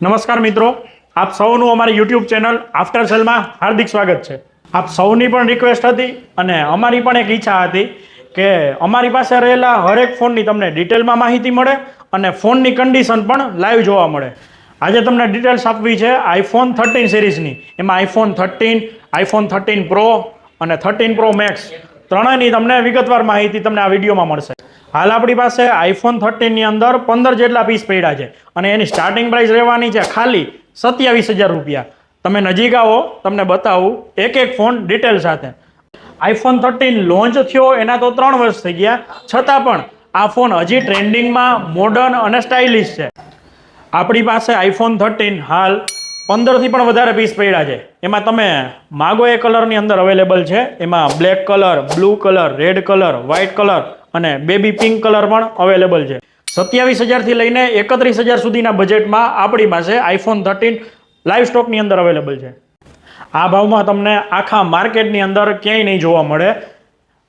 નમસ્કાર મિત્રો, આપ સૌનું અમારી યુટ્યુબ ચેનલ આફ્ટર સેલમાં હાર્દિક સ્વાગત છે। આપ સૌની પણ રિક્વેસ્ટ હતી અને અમારી પણ એક ઈચ્છા હતી કે અમારી પાસે રહેલા હરેક ફોનની તમને ડિટેલમાં માહિતી મળે અને ફોનની કન્ડિશન પણ લાઈવ જોવા મળે। આજે તમને ડિટેલ્સ આપવી છે આઈફોન 13 સિરીઝની। એમાં આઈફોન 13, આઈફોન 13 પ્રો અને 13 પ્રો મેક્સ ત્રણેયની તમને વિગતવાર માહિતી તમને આ વિડીયોમાં મળશે। હાલ આપણી પાસે આઈફોન 13 ની અંદર 15 જેટલા પીસ પડ્યા છે અને એની સ્ટાર્ટિંગ પ્રાઇસ રહેવાની છે ખાલી 27,000 રૂપિયા। તમે નજીક આવો, તમને બતાવું એક એક ફોન ડિટેલ સાથે। આઈફોન 13 લોન્ચ થયો એના તો 3 વર્ષ થઈ ગયા, છતાં પણ આ ફોન હજી ટ્રેન્ડિંગમાં, મોડર્ન અને સ્ટાઇલિશ છે। આપણી પાસે આઈફોન 13 હાલ 15 થી પણ વધારે પીસ પડ્યા છે। એમાં તમે માગો એ કલરની અંદર અવેલેબલ છે। એમાં black colour, blue colour, red colour, white colour અને બેબી પિંક કલર પણ અવેલેબલ છે। 27,000 થી લઈને 31,000 સુધીના બજેટમાં આપણી પાસે આઈફોન 13 લાઈવ સ્ટોકની અંદર અવેલેબલ છે। આ ભાવમાં તમને આખા માર્કેટની અંદર ક્યાંય નહીં જોવા મળે।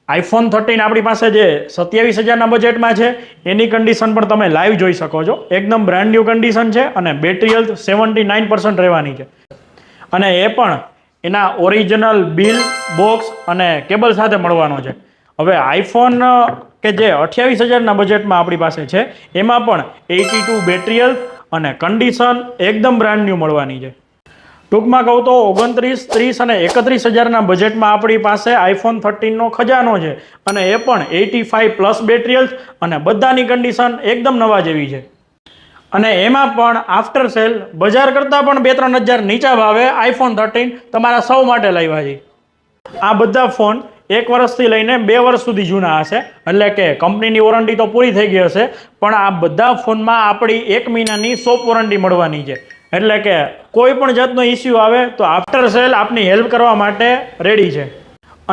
આઈફોન 13 આપણી પાસે જે 27,000ના બજેટમાં છે એની કન્ડિશન પણ તમે લાઈવ જોઈ શકો છો। એકદમ બ્રાન્ડ ન્યૂ કન્ડિશન છે અને બેટરી હેલ્થ 79% રહેવાની છે અને એ પણ એના ઓરિજિનલ બિલ, બોક્સ અને કેબલ સાથે મળવાનો છે। હવે આઈફોન કે જે 28,000ના બજેટમાં આપણી પાસે છે એમાં પણ 82 બેટરી હેલ્થ અને કન્ડિશન એકદમ બ્રાન્ડ ન્યૂ મળવાની છે। ટૂંકમાં કહું તો 29, 30 અને 31,000ના બજેટમાં આપણી પાસે આઈફોન 13નો ખજાનો છે અને એ પણ 85+ બેટરી હેલ્થ અને બધાની કન્ડિશન એકદમ નવા જેવી છે। અને એમાં પણ આફ્ટર સેલ બજાર કરતાં પણ 2-3 હજાર નીચા ભાવે આઈફોન 13 તમારા સૌ માટે લાવ્યા છે। આ બધા ફોન 1 વર્ષથી લઈને 2 વર્ષ સુધી જૂના હશે, એટલે કે કંપનીની વોરંટી તો પૂરી થઈ ગઈ હશે, પણ આ બધા ફોનમાં આપણી 1 મહિનાની શોપ વોરંટી મળવાની છે। એટલે કે કોઈ પણ જાતનો ઇસ્યુ આવે તો આફ્ટર સેલ આપની હેલ્પ કરવા માટે રેડી છે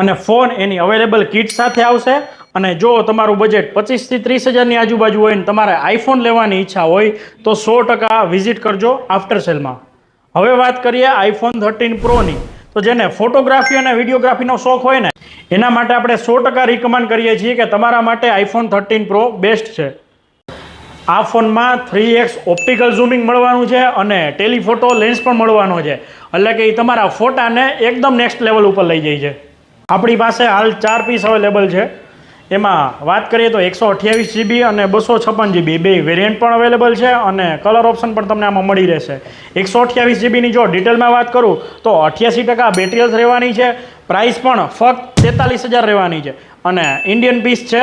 અને ફોન એની અવેલેબલ કિટ સાથે આવશે। અને જો તમારું બજેટ 25 થી 30,000ની આજુબાજુ હોય ને તમારે આઈફોન લેવાની ઈચ્છા હોય તો 100% વિઝિટ કરજો આફ્ટર સેલમાં। હવે વાત કરીએ આઈફોન 13 પ્રોની, તો જેને ફોટોગ્રાફી અને વિડીયોગ્રાફીનો શોખ હોય ને એના માટે આપણે 100% રિકમેન્ડ કરીએ છીએ કે તમારા માટે આઈફોન 13 પ્રો બેસ્ટ છે। આ ફોનમાં 3x ઓપ્ટિકલ ઝૂમિંગ મળવાનું છે અને ટેલિફોટો લેન્સ પણ મળવાનો છે, એટલે કે એ તમારા ફોટાને એકદમ નેક્સ્ટ લેવલ ઉપર લઈ જાય છે। આપણી પાસે હાલ 4 પીસ અવેલેબલ છે। એમાં વાત કરીએ તો 128 GB અને 256 GB બે વેરિયન્ટ પણ અવેલેબલ છે અને કલર ઓપ્શન પણ તમને આમાં મળી રહેશે। 128 GBની જો ડિટેલમાં વાત કરું તો 88% બેટરી હેલ્થ રહેવાની છે, પ્રાઇસ પણ ફક્ત 43,000 રહેવાની છે અને ઇન્ડિયન પીસ છે।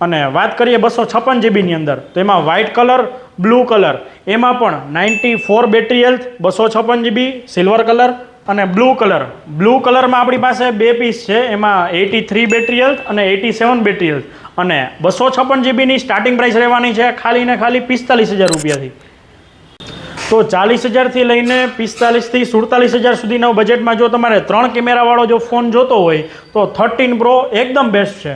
અને વાત કરીએ 256 GBની અંદર તો એમાં વ્હાઇટ કલર, બ્લુ કલર, એમાં પણ 94 battery health, 256 GB, silver colour અને બ્લુ કલર। બ્લુ કલરમાં આપણી પાસે 2 પીસ છે, એમાં 83 બેટરી હેલ્થ અને 87 બેટરી હેલ્થ અને 256 GBની સ્ટાર્ટિંગ પ્રાઇસ રહેવાની છે ખાલી ને ખાલી 45,000 રૂપિયાથી। તો 40,000 થી લઈને 45 થી 47,000 સુધીના બજેટમાં જો તમારે 3 કેમેરાવાળો જો ફોન જોતો હોય તો 13 પ્રો એકદમ બેસ્ટ છે।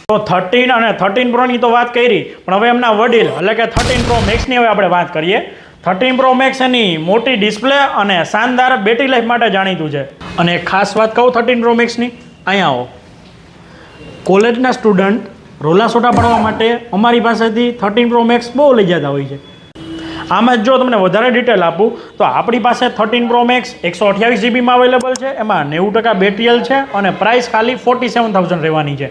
તો 13 અને 13 પ્રોની તો વાત કરી, પણ હવે એમના વડીલ એટલે કે 13 પ્રો મેક્સની હવે આપણે વાત કરીએ। 13 પ્રો મેક્સ એની મોટી ડિસ્પ્લે અને શાનદાર બેટરી લાઈફ માટે જાણીતું છે। અને એક ખાસ વાત કહું 13 પ્રો મેક્સની, અહીંયા આવો, કોલેજના સ્ટુડન્ટ રોલા સોટા ભણવા માટે અમારી પાસેથી 13 પ્રો મેક્સ બહુ લઈ જતા હોય છે। આમાં જો તમને વધારે ડિટેલ આપું તો આપણી પાસે 13 પ્રો મેક્સ 128 GBમાં અવેલેબલ છે, એમાં 90% બેટરી હેલ્થ છે અને પ્રાઇસ ખાલી 47,000 રહેવાની છે।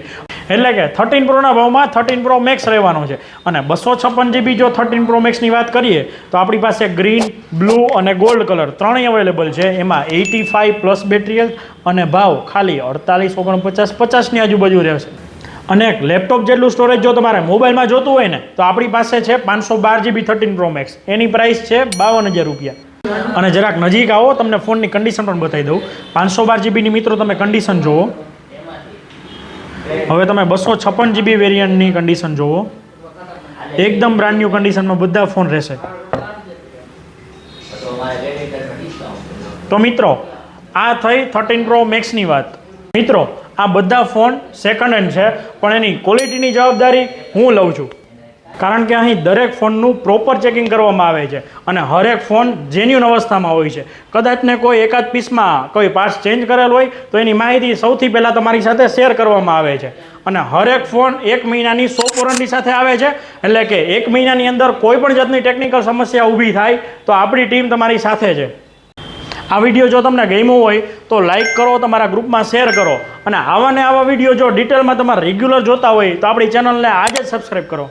એટલે કે 13 પ્રોના ભાવમાં 13 પ્રો મેક્સ રહેવાનો છે અને 256 GB જો 13 પ્રો મેક્સની વાત કરીએ તો આપણી પાસે ગ્રીન, બ્લુ અને ગોલ્ડ કલર ત્રણેય અવેલેબલ છે। એમાં 85+ બેટરી હેલ્થ અને ભાવ ખાલી 48, 49, 50ની આજુબાજુ રહેશે। અને એક લેપટોપ જેટલું સ્ટોરેજ જો તમારે મોબાઈલમાં જોતું હોય ને તો આપણી પાસે છે 512 GB 13 પ્રો મેક્સ, એની પ્રાઇસ છે 52,000 રૂપિયા। અને જરાક નજીક આવો, તમને ફોનની કન્ડિશન પણ બતાવી દઉં। 512 GBની મિત્રો તમે કન્ડિશન જુઓ, હવે તમે 256 GB વેરિયન્ટની કન્ડિશન જુઓ, એકદમ બ્રાન્ડ ન્યૂ કન્ડિશનમાં બધા ફોન રહેશે। તો મિત્રો આ થઈ 13 પ્રો મેક્સની વાત। મિત્રો આ બધા ફોન સેકન્ડ હેન્ડ છે, પણ એની ક્વોલિટીની જવાબદારી હું લઉં છું। કારણ કે અહીં દરેક ફોનનું પ્રોપર ચેકિંગ કરવામાં આવે છે અને હરેક ફોન જેન્યુન અવસ્થામાં હોય છે. કદાચને કોઈ એકાદ પીસમાં કોઈ પાર્ટ્સ ચેન્જ કરેલ હોય તો એની માહિતી સૌથી પહેલાં તમારી સાથે શેર કરવામાં આવે છે. અને હરેક ફોન 1 મહિનાની શોપ વોરંટી સાથે આવે છે, એટલે કે 1 મહિનાની અંદર કોઈ પણ જાતની ટેકનિકલ સમસ્યા ઊભી થાય તો આપણી ટીમ તમારી સાથે છે. આ વિડીયો જો તમને ગમ્યો હોય તો લાઇક કરો, તમારા ગ્રુપમાં શેર કરો અને આવા ને આવા વિડીયો જો ડિટેલમાં તમારે રેગ્યુલર જોતા હોય તો આપણી ચેનલને આજે જ સબસ્ક્રાઈબ કરો.